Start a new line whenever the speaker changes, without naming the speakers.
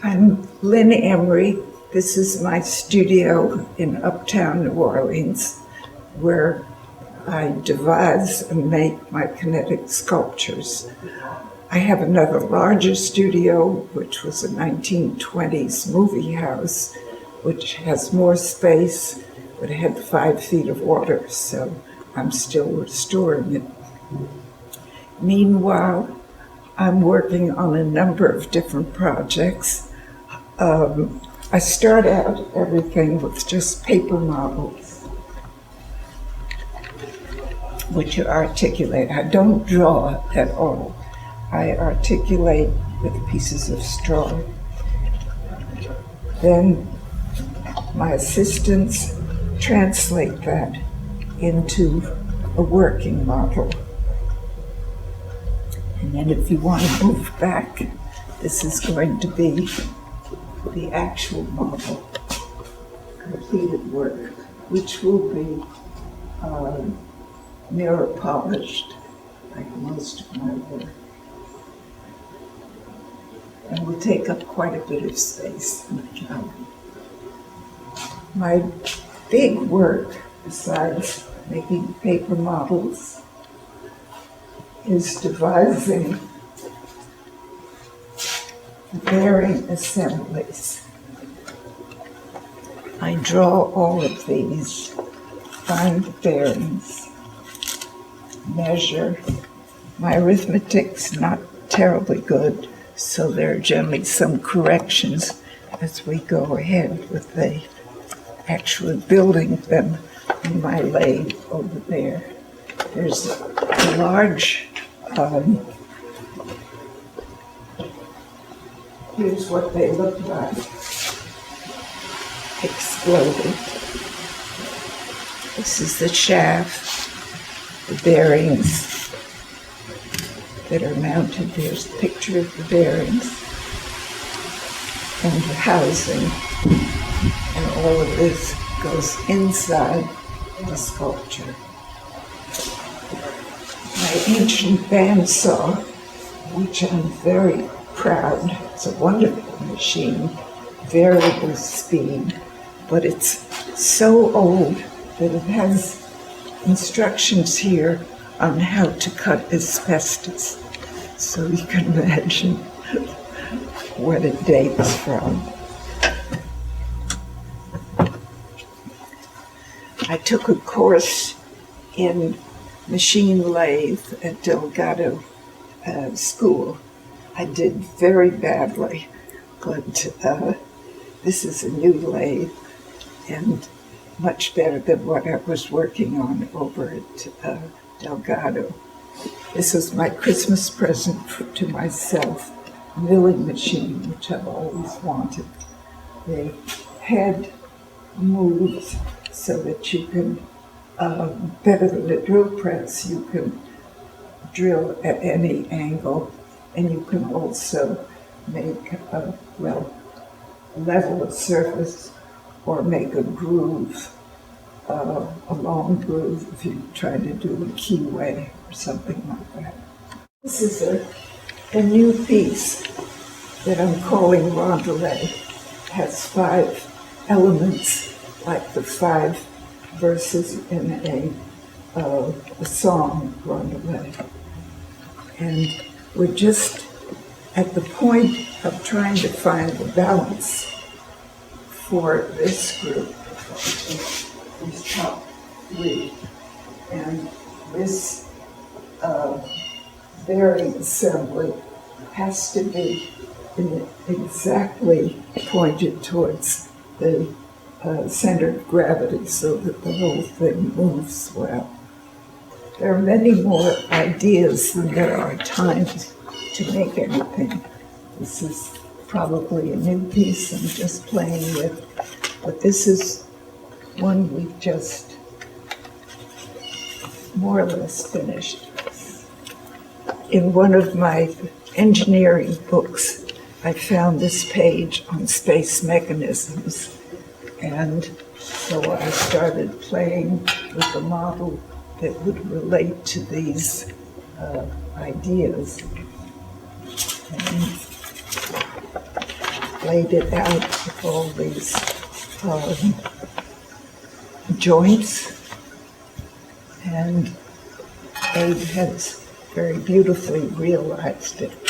I'm Lin Emery. This is my studio in Uptown New Orleans, where I devise and make my kinetic sculptures. I have another larger studio, which was a 1920s movie house, which has more space, but it had 5 feet of water, so I'm still restoring it. Meanwhile, I'm working on a number of different projects. I start out everything with just paper models, which you articulate. I don't draw at all. I articulate with pieces of straw. Then my assistants translate that into a working model. And then if you want to move back, this is going to be the actual model, completed work, which will be mirror polished, like most of my work. And will take up quite a bit of space in the gallery. My big work, besides making paper models, is devising bearing assemblies. I draw all of these, find the bearings, measure. My arithmetic's not terribly good, so there are generally some corrections as we go ahead with the actual building them in my lathe over there. There's a large, here's what they look like, exploded. This is the shaft, the bearings that are mounted. There's a picture of the bearings and the housing, and all of this goes inside the sculpture. My ancient bandsaw, which I'm very proud, it's a wonderful machine, variable speed, but it's so old that it has instructions here on how to cut asbestos. So you can imagine what it dates from. I took a course in machine lathe at Delgado School. I did very badly, but this is a new lathe and much better than what I was working on over at Delgado. This was my Christmas present to myself, a milling machine, which I've always wanted. The head moves so that you can, better than a drill press, you can drill at any angle, and you can also make level a surface or make a groove, a long groove if you try to do a keyway or something like that. This is a new piece that I'm calling Rondelet. It has 5 elements, like the 5 verses in a song, Rondelet. And we're just at the point of trying to find the balance for this group, these top 3. And this bearing assembly has to be exactly pointed towards the center of gravity so that the whole thing moves well. There are many more ideas than there are times to make anything. This is probably a new piece I'm just playing with, but this is one we've just more or less finished. In one of my engineering books, I found this page on space mechanisms, and so I started playing with a model that would relate to these ideas. And laid it out with all these joints, and Abe has very beautifully realized it.